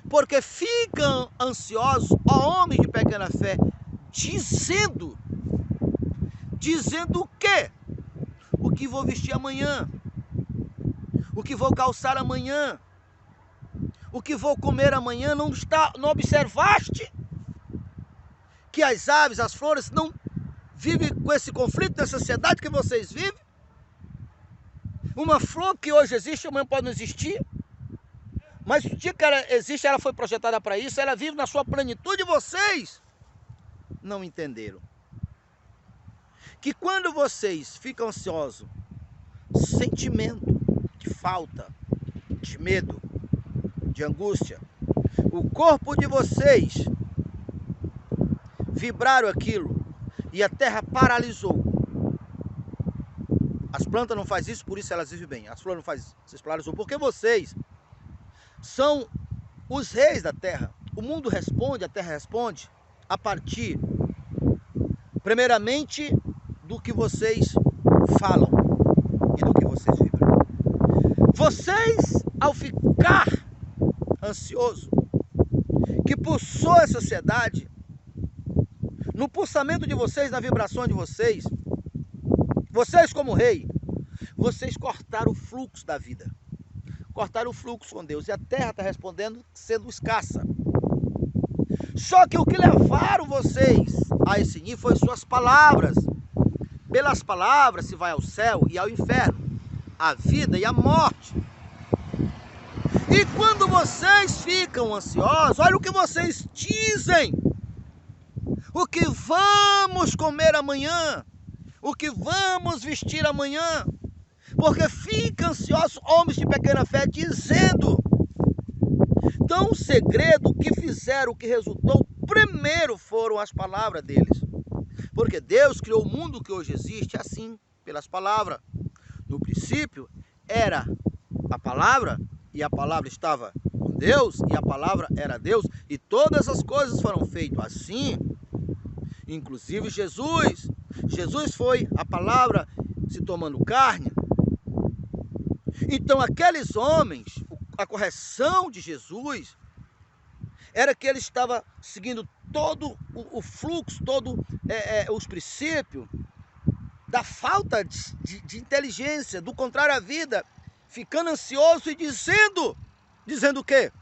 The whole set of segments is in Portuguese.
Porque ficam ansiosos, ó homens de pequena fé, dizendo o quê? O que vou vestir amanhã? O que vou calçar amanhã? O que vou comer amanhã? Não observaste que as aves, as flores não vivem com esse conflito nessa sociedade que vocês vivem? Uma flor que hoje existe, amanhã pode não existir. Mas o dia que ela existe, ela foi projetada para isso, ela vive na sua plenitude, e vocês não entenderam. Que quando vocês ficam ansiosos, sentimento de falta, de medo, de angústia, o corpo de vocês vibraram aquilo e a terra paralisou. As plantas não fazem isso, por isso elas vivem bem. As flores não fazem isso, vocês paralisou. Porque vocês são os reis da terra. O mundo responde, a terra responde a partir, primeiramente, do que vocês falam e do que vocês vibram. Vocês, ao ficar ansioso, que pulsou a sociedade, no pulsamento de vocês, na vibração de vocês como rei, vocês cortaram o fluxo da vida. Cortaram o fluxo com Deus. E a terra está respondendo sendo escassa. Só que o que levaram vocês a esse nível foi suas palavras. Pelas palavras se vai ao céu e ao inferno, a vida e a morte. E quando vocês ficam ansiosos, olha o que vocês dizem. O que vamos comer amanhã? O que vamos vestir amanhã? Porque ficam ansiosos homens de pequena fé dizendo. Então o segredo que fizeram, o que resultou, primeiro foram as palavras deles. Porque Deus criou o mundo que hoje existe assim, pelas palavras. No princípio era a palavra, e a palavra estava com Deus, e a palavra era Deus, e todas as coisas foram feitas assim. Inclusive Jesus. Jesus foi a palavra se tomando carne. Então aqueles homens, a correção de Jesus era que ele estava seguindo todo o fluxo, todo os princípios da falta de inteligência, do contrário à vida, ficando ansioso e dizendo o quê?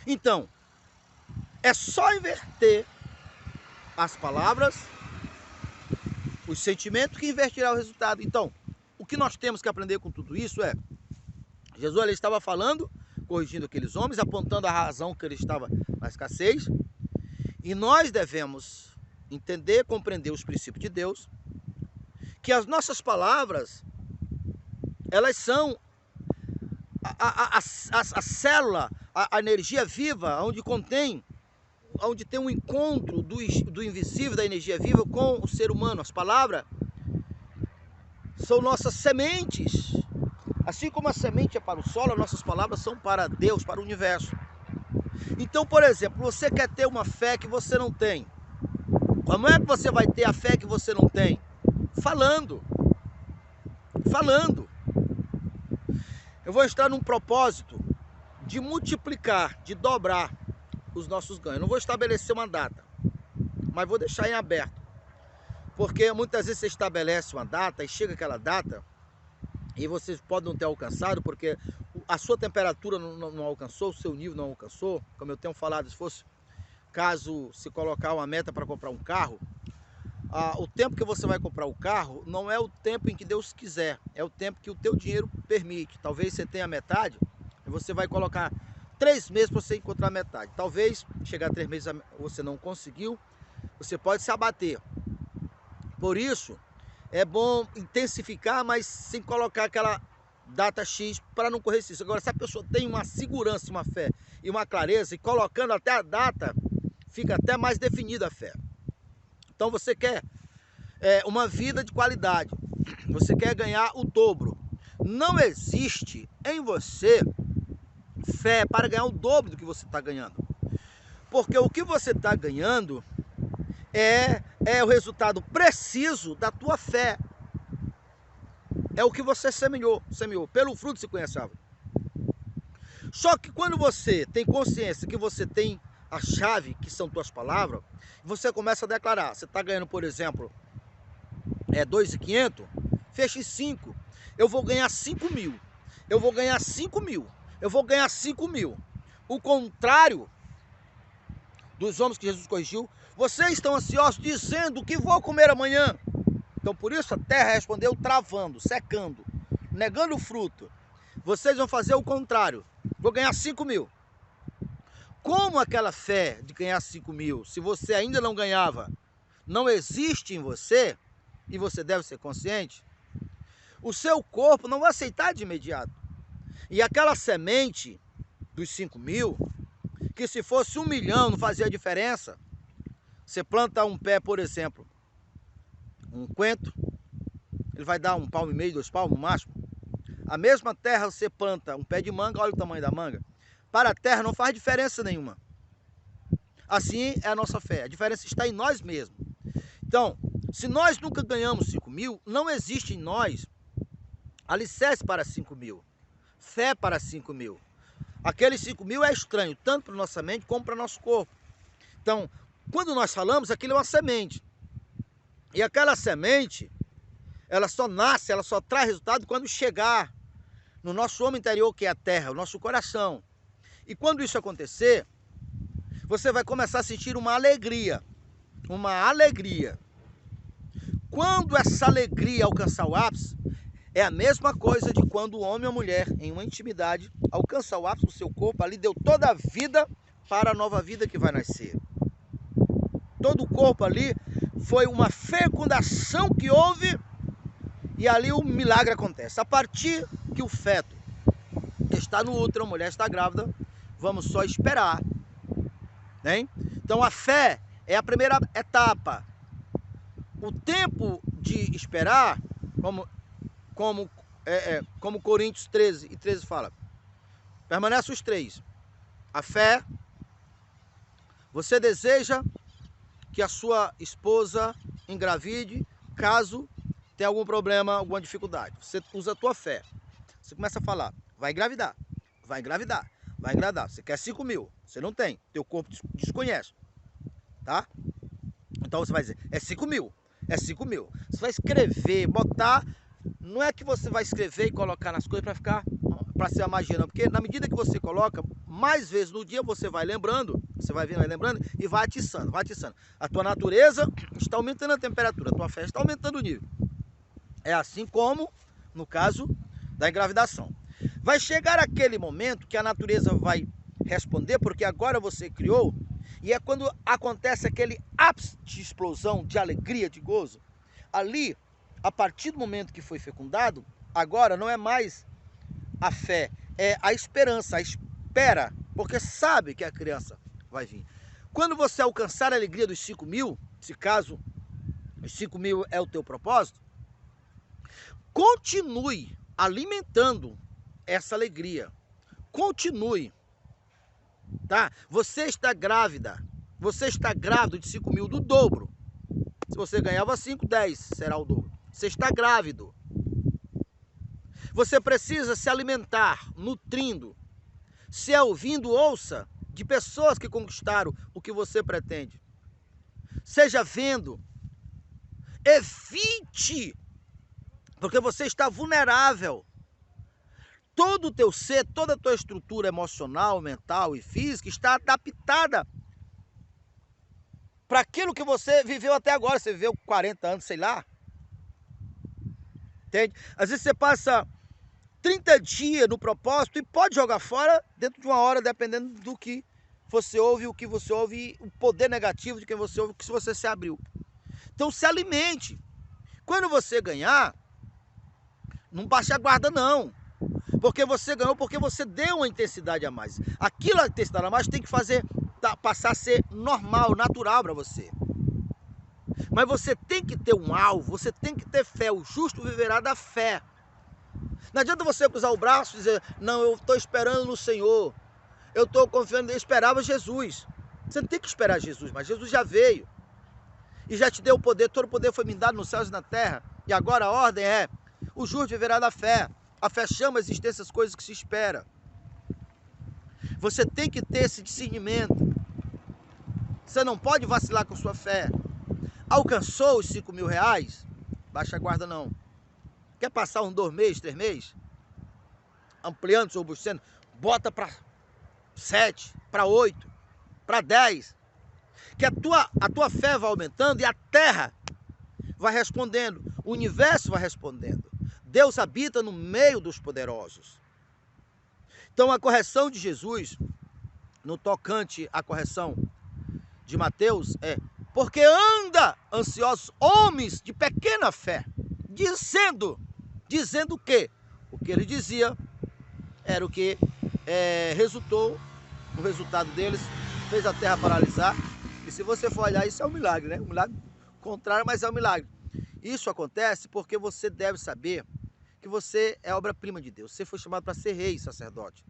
Então, é só inverter as palavras, os sentimentos, que invertirá o resultado. Então, o que nós temos que aprender com tudo isso é, Jesus ele estava falando, corrigindo aqueles homens, apontando a razão que ele estava na escassez, e nós devemos entender, compreender os princípios de Deus, que as nossas palavras, elas são a célula, a energia viva, onde tem um encontro do invisível, da energia viva com o ser humano. As palavras são nossas sementes. Assim como a semente é para o solo, as nossas palavras são para Deus, para o universo. Então, por exemplo, você quer ter uma fé que você não tem. Como é que você vai ter a fé que você não tem? Falando. Falando. Eu vou estar num propósito de multiplicar, de dobrar os nossos ganhos. Não vou estabelecer uma data, mas vou deixar em aberto. Porque muitas vezes você estabelece uma data e chega aquela data e você pode não ter alcançado, porque a sua temperatura não alcançou, o seu nível não alcançou. Como eu tenho falado, se fosse caso se colocar uma meta para comprar um carro, o tempo que você vai comprar o carro não é o tempo em que Deus quiser, é o tempo que o teu dinheiro permite. Talvez você tenha metade e você vai colocar 3 meses para você encontrar metade. Talvez chegar a 3 meses você não conseguiu, você pode se abater. Por isso, é bom intensificar, mas sem colocar aquela data X para não correr risco. Agora, se a pessoa tem uma segurança, uma fé e uma clareza, e colocando até a data, fica até mais definida a fé. Então você quer uma vida de qualidade, você quer ganhar o dobro. Não existe em você fé para ganhar o dobro do que você está ganhando. Porque o que você está ganhando é o resultado preciso da tua fé. É o que você semeou. Pelo fruto se conhece a árvore. Só que quando você tem consciência que você tem a chave, que são tuas palavras, você começa a declarar. Você está ganhando, por exemplo, 2.500, feche 5. Eu vou ganhar 5 mil. Eu vou ganhar 5 mil. Eu vou ganhar 5 mil. O contrário dos homens que Jesus corrigiu, vocês estão ansiosos dizendo que vou comer amanhã. Então por isso a terra respondeu travando, secando, negando o fruto. Vocês vão fazer o contrário. Vou ganhar 5 mil. Como aquela fé de ganhar 5 mil, se você ainda não ganhava, não existe em você, e você deve ser consciente, o seu corpo não vai aceitar de imediato. E aquela semente dos 5 mil, que se fosse 1 milhão não fazia diferença. Você planta um pé, por exemplo, um coentro, ele vai dar 1,5 palmo, 2 palmos no máximo. A mesma terra você planta um pé de manga, olha o tamanho da manga. Para a terra não faz diferença nenhuma. Assim é a nossa fé, a diferença está em nós mesmos. Então, se nós nunca ganhamos 5 mil, não existe em nós alicerce para 5 mil, fé para 5 mil. Aqueles 5 mil é estranho, tanto para nossa mente como para nosso corpo. Então, quando nós falamos, aquilo é uma semente. E aquela semente, ela só nasce, ela só traz resultado quando chegar no nosso homem interior, que é a terra, o nosso coração. E quando isso acontecer, você vai começar a sentir uma alegria. Uma alegria. Quando essa alegria alcançar o ápice, é a mesma coisa de quando o homem ou a mulher, em uma intimidade, alcança o ápice do seu corpo, ali deu toda a vida para a nova vida que vai nascer. Todo o corpo ali foi uma fecundação que houve e ali o milagre acontece. A partir que o feto está no útero, a mulher está grávida, vamos só esperar. Hein? Então a fé é a primeira etapa. O tempo de esperar, como Coríntios 13:13 fala, permanece os 3. A fé, você deseja que a sua esposa engravide, caso tenha algum problema, alguma dificuldade. Você usa a tua fé. Você começa a falar, vai engravidar, vai engravidar, vai engravidar. Você quer 5 mil, você não tem, teu corpo desconhece, tá? Então você vai dizer, é 5 mil, é 5 mil. Você vai escrever, botar, não é que você vai escrever e colocar nas coisas para ser a magia, não. Porque na medida que você coloca, mais vezes no dia você vai lembrando, você vai vendo, vai lembrando e vai atiçando, vai atiçando. A tua natureza está aumentando a temperatura, a tua fé está aumentando o nível. É assim como no caso da engravidação. Vai chegar aquele momento que a natureza vai responder, porque agora você criou, e é quando acontece aquele ápice de explosão, de alegria, de gozo. Ali, a partir do momento que foi fecundado, agora não é mais a fé, é a esperança, a espera, porque sabe que a criança vai vir. Quando você alcançar a alegria dos 5 mil, se caso os 5 mil é o teu propósito, continue alimentando essa alegria. Continue. Tá? Você está grávida. Você está grávido de 5 mil do dobro. Se você ganhava 5, 10 será o dobro. Você está grávido. Você precisa se alimentar, nutrindo. Se é ouvindo, ouça de pessoas que conquistaram o que você pretende. Seja vendo. Evite, porque você está vulnerável. Todo o teu ser, toda a tua estrutura emocional, mental e física está adaptada para aquilo que você viveu até agora. Você viveu 40 anos, sei lá. Entende? Às vezes você passa 30 dias no propósito e pode jogar fora dentro de uma hora, dependendo do que você ouve, o que você ouve, o poder negativo de quem você ouve, que se você se abriu. Então se alimente. Quando você ganhar, não baixe a guarda não. Porque você ganhou, porque você deu uma intensidade a mais. Aquilo, a intensidade a mais, tem que passar a ser normal, natural para você. Mas você tem que ter um alvo, você tem que ter fé. O justo viverá da fé. Não adianta você cruzar o braço e dizer, não, eu estou esperando no Senhor. Eu estou confiando, eu esperava Jesus. Você não tem que esperar Jesus, mas Jesus já veio. E já te deu o poder, todo o poder foi me dado nos céus e na terra. E agora a ordem é, o justo viverá da fé. A fé chama a existência as coisas que se espera. Você tem que ter esse discernimento. Você não pode vacilar com sua fé. Alcançou os 5 mil reais? Baixa a guarda não. Quer passar uns 2 meses, 3 meses? Ampliando, robustecendo, bota para 7, para 8, para 10. Que a tua fé vai aumentando e a terra vai respondendo. O universo vai respondendo. Deus habita no meio dos poderosos. Então a correção de Jesus, no tocante à correção de Mateus, é: porque anda ansiosos homens de pequena fé, dizendo o quê? O que ele dizia era o que o resultado deles fez a terra paralisar. E se você for olhar, isso é um milagre, né? Um milagre contrário, mas é um milagre. Isso acontece porque você deve saber que você é obra-prima de Deus. Você foi chamado para ser rei e sacerdote.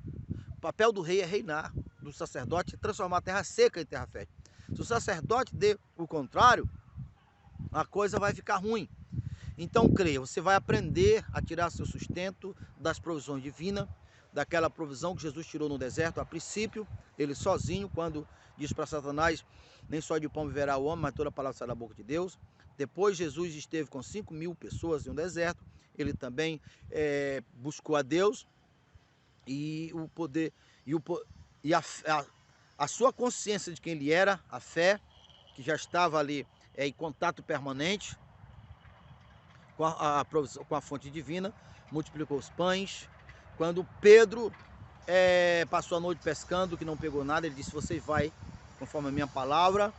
O papel do rei é reinar, do sacerdote é transformar a terra seca em terra fértil. Se o sacerdote der o contrário, a coisa vai ficar ruim. Então creia, você vai aprender a tirar seu sustento das provisões divinas, daquela provisão que Jesus tirou no deserto. A princípio, ele sozinho, quando diz para Satanás: nem só de pão viverá o homem, mas toda a palavra sai da boca de Deus. Depois Jesus esteve com 5 mil pessoas em um deserto. Ele também buscou a Deus, e o poder e a sua consciência de quem ele era, a fé, que já estava ali em contato permanente com a fonte divina, multiplicou os pães. Quando Pedro passou a noite pescando, que não pegou nada, ele disse: você vai conforme a minha palavra.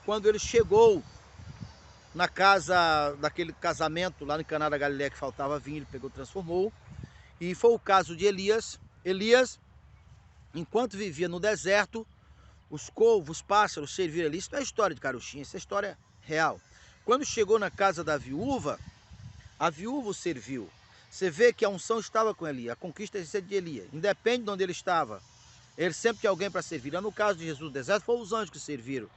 Quando ele chegou na casa daquele casamento lá no Caná da Galileia que faltava vinho, ele pegou, transformou. E foi o caso de Elias. Elias, enquanto vivia no deserto, os corvos, os pássaros serviram ali. Isso não é história de carochinha, isso é história real. Quando chegou na casa da viúva, a viúva o serviu. Você vê que a unção estava com Elias, a conquista de Elias. Independe de onde ele estava, ele sempre tinha alguém para servir. No caso de Jesus no deserto, foram os anjos que serviram.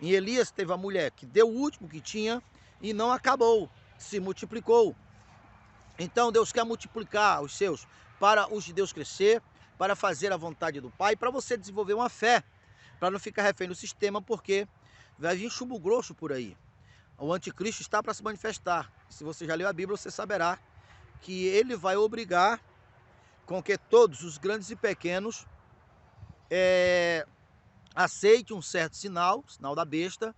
Em Elias teve a mulher que deu o último que tinha e não acabou, se multiplicou. Então Deus quer multiplicar os seus para os de Deus crescer, para fazer a vontade do Pai, para você desenvolver uma fé, para não ficar refém do sistema, porque vai vir chumbo grosso por aí. O anticristo está para se manifestar. Se você já leu a Bíblia, você saberá que ele vai obrigar com que todos, os grandes e pequenos, aceite um certo sinal da besta,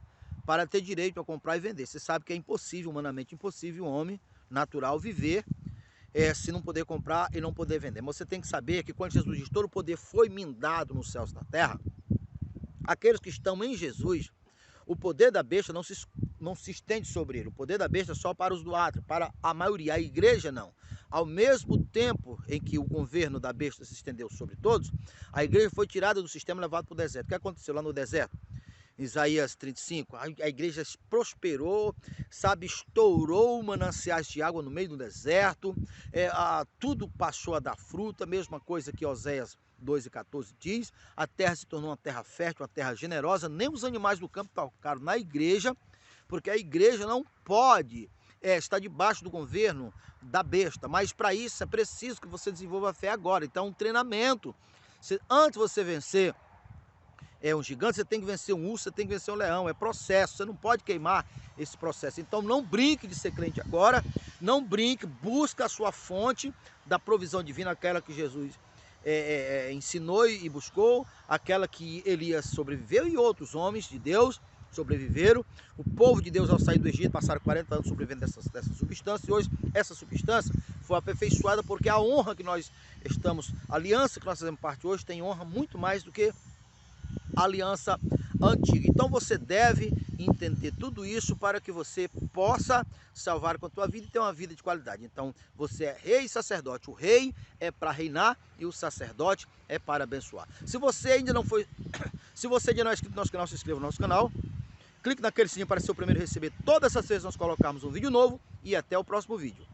para ter direito a comprar e vender. Você sabe que é impossível, humanamente impossível, um homem natural viver se não poder comprar e não poder vender. Mas você tem que saber que quando Jesus diz: todo o poder foi me dado nos céus e na terra, aqueles que estão em Jesus, o poder da besta não se estende sobre ele. O poder da besta é só para os do átrio, para a maioria. A igreja não. Ao mesmo tempo em que o governo da besta se estendeu sobre todos, a igreja foi tirada do sistema e levada para o deserto. O que aconteceu lá no deserto? Isaías 35, a igreja prosperou, sabe, estourou mananciais de água no meio do deserto, tudo passou a dar fruta, mesma coisa que Oséias 2:14 diz: a terra se tornou uma terra fértil, uma terra generosa. Nem os animais do campo tocaram na igreja, porque a igreja não pode estar debaixo do governo da besta, mas para isso é preciso que você desenvolva a fé agora. Então, um treinamento. Antes de você vencer um gigante, você tem que vencer um urso, você tem que vencer um leão. É processo, você não pode queimar esse processo. Então não brinque de ser crente agora, não brinque, busca a sua fonte da provisão divina, aquela que Jesus ensinou e buscou, aquela que Elias sobreviveu e outros homens de Deus sobreviveram. O povo de Deus, ao sair do Egito, passaram 40 anos sobrevivendo dessa substância, e hoje essa substância foi aperfeiçoada, porque a honra que nós estamos, a aliança que nós fazemos parte hoje, tem honra muito mais do que a aliança antiga. Então você deve entender tudo isso para que você possa salvar com a tua vida e ter uma vida de qualidade. Então você é rei e sacerdote. O rei é para reinar e o sacerdote é para abençoar. Se você ainda não foi, se você ainda não é inscrito no nosso canal, se inscreva no nosso canal. Clique naquele sininho para ser o primeiro a receber todas as vezes que nós colocarmos um vídeo novo, e até o próximo vídeo.